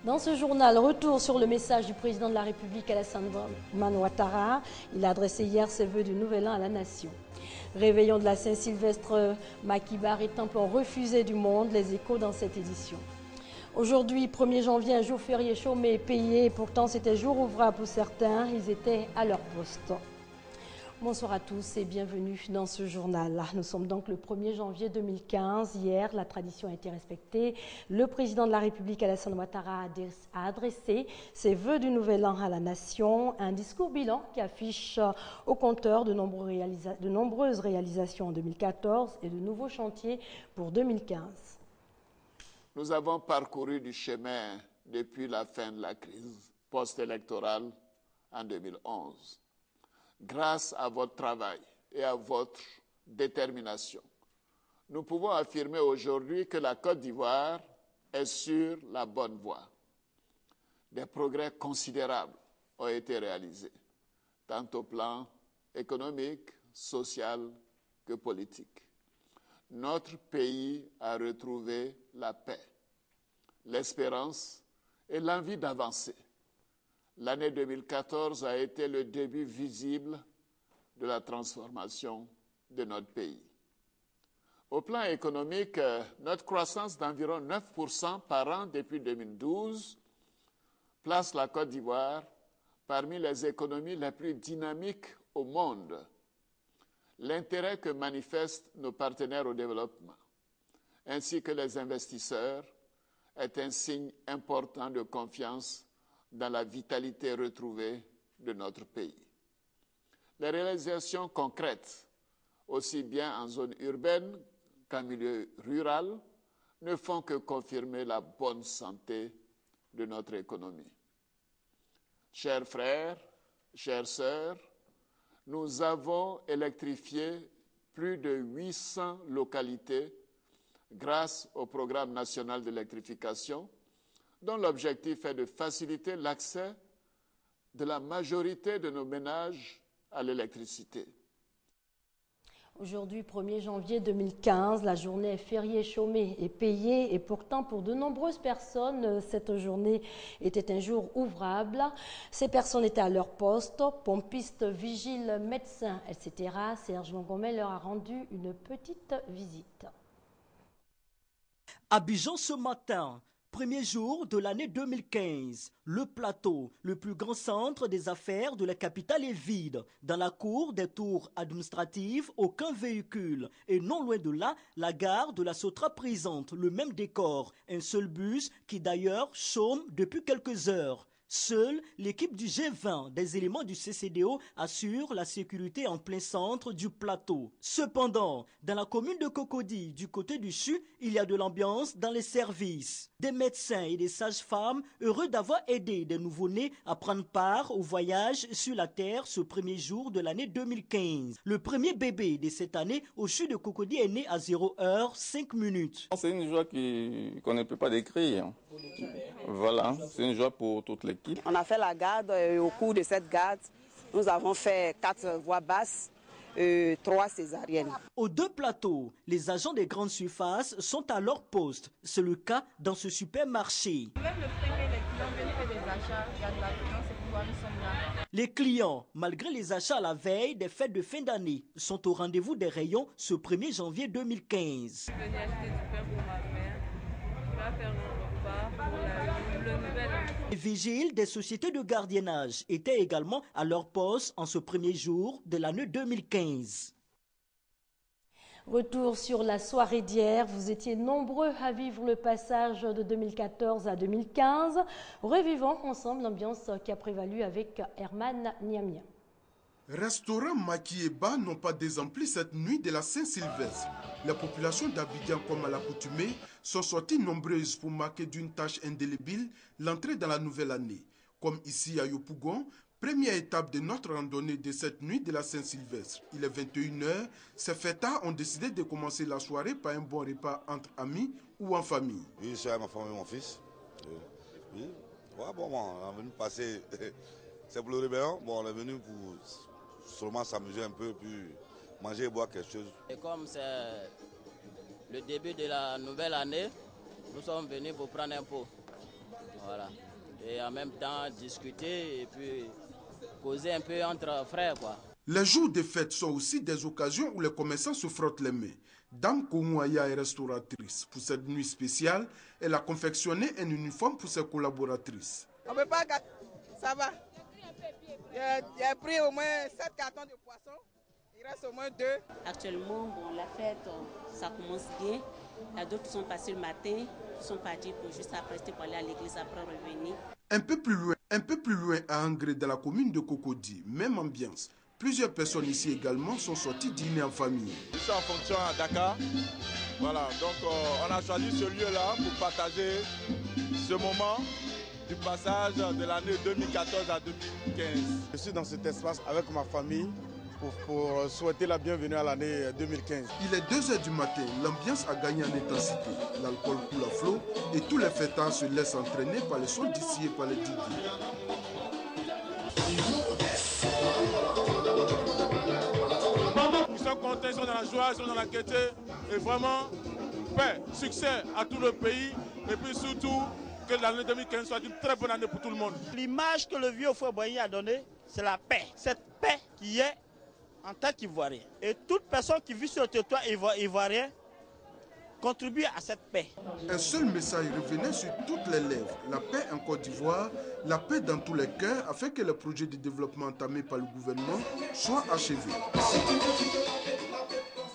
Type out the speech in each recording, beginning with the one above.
Dans ce journal, retour sur le message du président de la République Alassane Ouattara. Il a adressé hier ses vœux du Nouvel An à la nation. Réveillon de la Saint-Sylvestre, Macky Barre et tampon refusé du monde, les échos dans cette édition. Aujourd'hui, 1er janvier, un jour férié chômé et payé, et pourtant c'était jour ouvrable pour certains, ils étaient à leur poste. Bonsoir à tous et bienvenue dans ce journal. Nous sommes donc le 1er janvier 2015. Hier, la tradition a été respectée. Le président de la République, Alassane Ouattara, a adressé ses vœux du Nouvel An à la nation. Un discours bilan qui affiche au compteur de nombreuses réalisations en 2014 et de nouveaux chantiers pour 2015. Nous avons parcouru du chemin depuis la fin de la crise post-électorale en 2011. Grâce à votre travail et à votre détermination, nous pouvons affirmer aujourd'hui que la Côte d'Ivoire est sur la bonne voie. Des progrès considérables ont été réalisés, tant au plan économique, social que politique. Notre pays a retrouvé la paix, l'espérance et l'envie d'avancer. L'année 2014 a été le début visible de la transformation de notre pays. Au plan économique, notre croissance d'environ 9% par an depuis 2012 place la Côte d'Ivoire parmi les économies les plus dynamiques au monde. L'intérêt que manifestent nos partenaires au développement, ainsi que les investisseurs, est un signe important de confiance dans la vitalité retrouvée de notre pays. Les réalisations concrètes, aussi bien en zone urbaine qu'en milieu rural, ne font que confirmer la bonne santé de notre économie. Chers frères, chères sœurs, nous avons électrifié plus de 800 localités grâce au programme national d'électrification, dont l'objectif est de faciliter l'accès de la majorité de nos ménages à l'électricité. Aujourd'hui, 1er janvier 2015, la journée est fériée, chômée et payée. Et pourtant, pour de nombreuses personnes, cette journée était un jour ouvrable. Ces personnes étaient à leur poste, pompistes, vigiles, médecins, etc. Serge Longomel leur a rendu une petite visite. Abidjan ce matin. Premier jour de l'année 2015, le plateau, le plus grand centre des affaires de la capitale est vide. Dans la cour des tours administratives, aucun véhicule. Et non loin de là, la gare de la Sotra présente le même décor. Un seul bus qui d'ailleurs chôme depuis quelques heures. Seule l'équipe du G20 des éléments du CCDO assure la sécurité en plein centre du plateau. Cependant, dans la commune de Cocody, du côté du CHU, il y a de l'ambiance dans les services. Des médecins et des sages-femmes heureux d'avoir aidé des nouveau-nés à prendre part au voyage sur la Terre ce premier jour de l'année 2015. Le premier bébé de cette année au CHU de Cocody est né à 0h05. C'est une joie qu'on ne peut pas décrire. Voilà, c'est une joie pour toute l'équipe. On a fait la garde et au cours de cette garde, nous avons fait 4 voies basses, 3 césariennes. Aux deux plateaux, les agents des grandes surfaces sont à leur poste. C'est le cas dans ce supermarché. Même le premier, les clients viennent faire des achats, il y a de l'affluence, c'est pourquoi nous sommes là. Les clients, malgré les achats à la veille des fêtes de fin d'année, sont au rendez-vous des rayons ce 1er janvier 2015. Je venais acheter du pain pour ma mère, je vais faire un repas pour le nouvel an. Les vigiles des sociétés de gardiennage étaient également à leur poste en ce premier jour de l'année 2015. Retour sur la soirée d'hier, vous étiez nombreux à vivre le passage de 2014 à 2015. Revivons ensemble l'ambiance qui a prévalu avec Herman Niamia. Restaurants Macky et Ba n'ont pas désempli cette nuit de la Saint-Sylvestre. Les populations d'Abidjan, comme à l'accoutumée, sont sorties nombreuses pour marquer d'une tâche indélébile l'entrée dans la nouvelle année. Comme ici à Yopougon, première étape de notre randonnée de cette nuit de la Saint-Sylvestre. Il est 21h, ces fêtards ont décidé de commencer la soirée par un bon repas entre amis ou en famille. Oui, je suis avec ma femme et mon fils. Oui. Ouais, bon, on est venu passer, c'est pour le réveillon, bon, on est venu pour seulement s'amuser un peu, puis manger et boire quelque chose. Et comme c'est le début de la nouvelle année, nous sommes venus pour prendre un pot. Voilà. Et en même temps discuter et puis causer un peu entre frères, quoi. Les jours de fête sont aussi des occasions où les commerçants se frottent les mains. Dame Koumoaya est restauratrice. Pour cette nuit spéciale, elle a confectionné un uniforme pour ses collaboratrices. On ne peut pas gâter, ça va. J'ai pris au moins 7 cartons de poisson, il reste au moins 2. Actuellement, bon, la fête, ça commence bien. Il y a d'autres qui sont passés le matin, qui sont partis pour juste après pour aller à l'église, après revenir. Un peu plus loin à Angré, dans la commune de Cocody, même ambiance. Plusieurs personnes ici également sont sorties dîner en famille. Je suis en fonction à Dakar. Voilà, donc on a choisi ce lieu-là pour partager ce moment du passage de l'année 2014 à 2015. Je suis dans cet espace avec ma famille pour souhaiter la bienvenue à l'année 2015. Il est 2h du matin, l'ambiance a gagné en intensité. L'alcool coule à flot et tous les fêtards se laissent entraîner par les sons d'ici et par les DJ. Ils sont contents, ils sont dans la joie, ils sont dans la gaieté. Et vraiment, paix, succès à tout le pays. Et puis surtout, que l'année 2015 soit une très bonne année pour tout le monde. L'image que le vieux frère Boigny a donnée, c'est la paix. Cette paix qui est en tant qu'Ivoirien. Et toute personne qui vit sur le territoire ivoirien contribue à cette paix. Un seul message revenait sur toutes les lèvres. La paix en Côte d'Ivoire, la paix dans tous les cœurs, afin que le projet de développement entamé par le gouvernement soit achevé.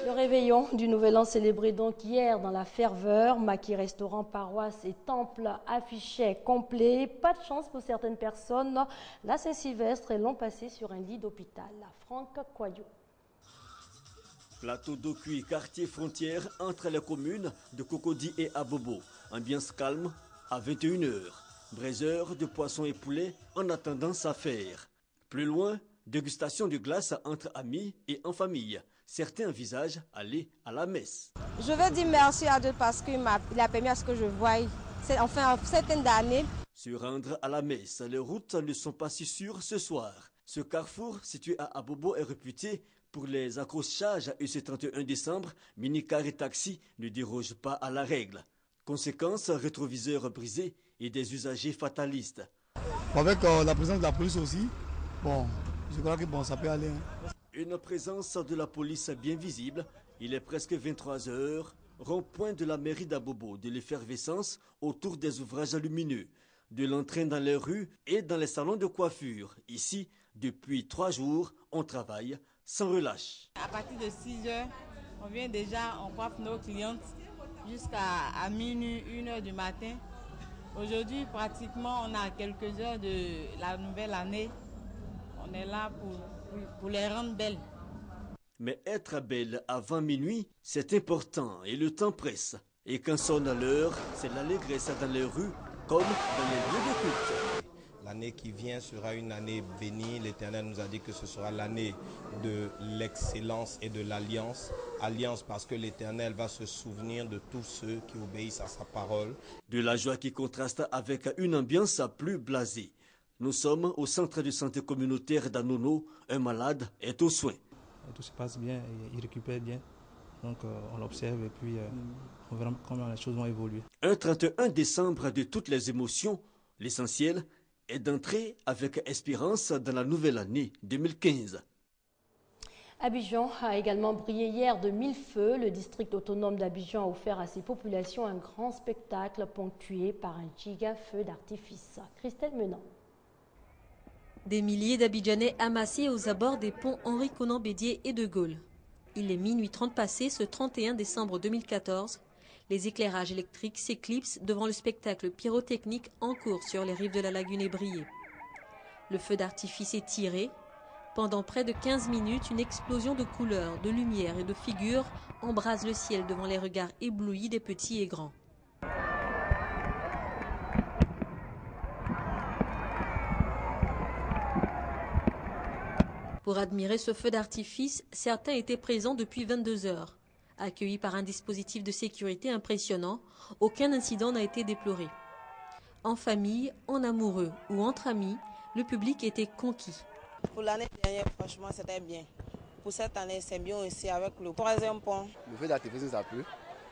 Le réveillon du Nouvel An célébré donc hier dans la ferveur. Maquis restaurant, paroisse et temple affichaient complet. Pas de chance pour certaines personnes. La Saint-Sylvestre est long passé sur un lit d'hôpital. Franck Coyot. Plateau d'eau cuit, quartier frontière entre les communes de Cocody et Abobo. Ambiance calme à 21h. Braiseur de poissons et poulets en attendant sa fête. Plus loin, dégustation de glace entre amis et en famille. Certains envisagent aller à la messe. Je veux dire merci à Dieu parce qu'il a permis à ce que je voie. Enfin, certaines années. Se rendre à la messe, les routes ne sont pas si sûres ce soir. Ce carrefour situé à Abobo est réputé pour les accrochages et ce 31 décembre, minicar et taxi ne dérogent pas à la règle. Conséquence, rétroviseurs brisés et des usagers fatalistes. Avec la présence de la police aussi, je crois que ça peut aller. Une présence de la police bien visible. Il est presque 23h. Rond-point de la mairie d'Abobo, de l'effervescence autour des ouvrages lumineux, de l'entrain dans les rues et dans les salons de coiffure. Ici, depuis 3 jours, on travaille sans relâche. À partir de 6h, on coiffe nos clientes jusqu'à minuit, 1h du matin. Aujourd'hui, pratiquement, on a quelques heures de la nouvelle année. On est là pour les rendre belles. Mais être belle avant minuit, c'est important et le temps presse. Et quand sonne l'heure, c'est l'allégresse dans les rues comme dans les lieux de culte. L'année qui vient sera une année bénie. L'Éternel nous a dit que ce sera l'année de l'excellence et de l'alliance. Alliance parce que l'Éternel va se souvenir de tous ceux qui obéissent à sa parole. De la joie qui contraste avec une ambiance plus blasée. Nous sommes au centre de santé communautaire d'Anono. Un malade est aux soins. Tout se passe bien, il récupère bien. Donc on l'observe et puis on verra comment les choses vont évoluer. Un 31 décembre de toutes les émotions. L'essentiel est d'entrer avec espérance dans la nouvelle année 2015. Abidjan a également brillé hier de 1000 feux. Le district autonome d'Abidjan a offert à ses populations un grand spectacle ponctué par un giga feu d'artifice. Christelle Menant. Des milliers d'Abidjanais amassés aux abords des ponts Henri Conan Bédier et de Gaulle. Il est minuit 30 passé ce 31 décembre 2014. Les éclairages électriques s'éclipsent devant le spectacle pyrotechnique en cours sur les rives de la lagune ébriée. Le feu d'artifice est tiré. Pendant près de 15 minutes, une explosion de couleurs, de lumière et de figures embrase le ciel devant les regards éblouis des petits et grands. Pour admirer ce feu d'artifice, certains étaient présents depuis 22 heures. Accueillis par un dispositif de sécurité impressionnant, aucun incident n'a été déploré. En famille, en amoureux ou entre amis, le public était conquis. Pour l'année dernière, franchement, c'était bien. Pour cette année, c'est bien aussi avec le 3e pont. Le feu d'artifice nous a plu.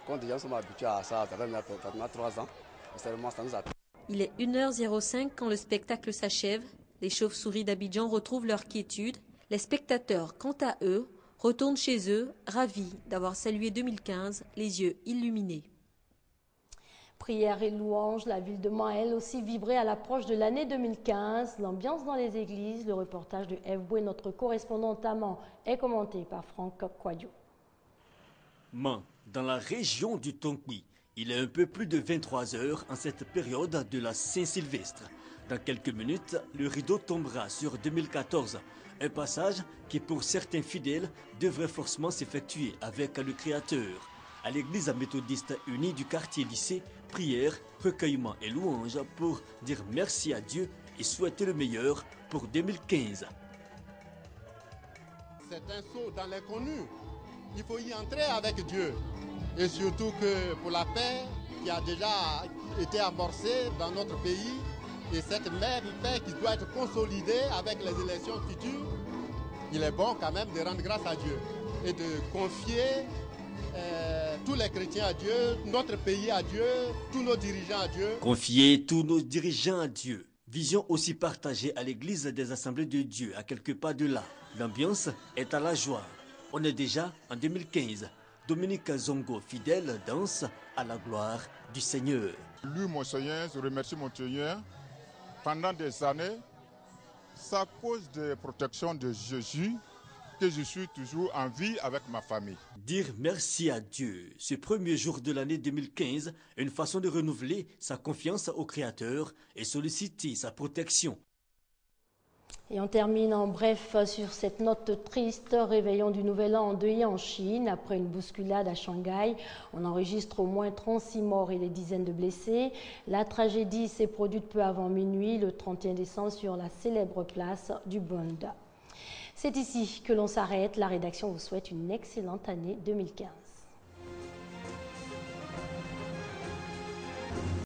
Quand les gens sont habitués à ça, ça fait maintenant 3 ans. Seulement, ça nous a plu. Il est 1h05 quand le spectacle s'achève. Les chauves-souris d'Abidjan retrouvent leur quiétude. Les spectateurs, quant à eux, retournent chez eux, ravis d'avoir salué 2015, les yeux illuminés. Prières et louanges, la ville de Mans a elle aussi vibré à l'approche de l'année 2015. L'ambiance dans les églises, le reportage de F. notre correspondant à Mans, est commenté par Franck Kouadio. Mans, dans la région du Tonkwi, il est un peu plus de 23 heures en cette période de la Saint-Sylvestre. Dans quelques minutes, le rideau tombera sur 2014. Un passage qui, pour certains fidèles, devrait forcément s'effectuer avec le Créateur. À l'église méthodiste unie du quartier lycée, prières, recueillements et louanges pour dire merci à Dieu et souhaiter le meilleur pour 2015. C'est un saut dans l'inconnu. Il faut y entrer avec Dieu. Et surtout que pour la paix qui a déjà été amorcée dans notre pays, et cette même paix qui doit être consolidée avec les élections futures, il est bon quand même de rendre grâce à Dieu et de confier tous les chrétiens à Dieu, notre pays à Dieu, tous nos dirigeants à Dieu. Confier tous nos dirigeants à Dieu. Vision aussi partagée à l'église des Assemblées de Dieu, à quelques pas de là. L'ambiance est à la joie. On est déjà en 2015. Dominique Zongo, fidèle, danse à la gloire du Seigneur. Lui, mon Seigneur, je remercie mon Seigneur. Pendant des années, c'est à cause de la protection de Jésus que je suis toujours en vie avec ma famille. Dire merci à Dieu, ce premier jour de l'année 2015, une façon de renouveler sa confiance au Créateur et solliciter sa protection. Et on termine en bref sur cette note triste. Réveillon du Nouvel An endeuillé en Chine. Après une bousculade à Shanghai, on enregistre au moins 36 morts et des dizaines de blessés. La tragédie s'est produite peu avant minuit, le 31 décembre, sur la célèbre place du Bunda. C'est ici que l'on s'arrête. La rédaction vous souhaite une excellente année 2015.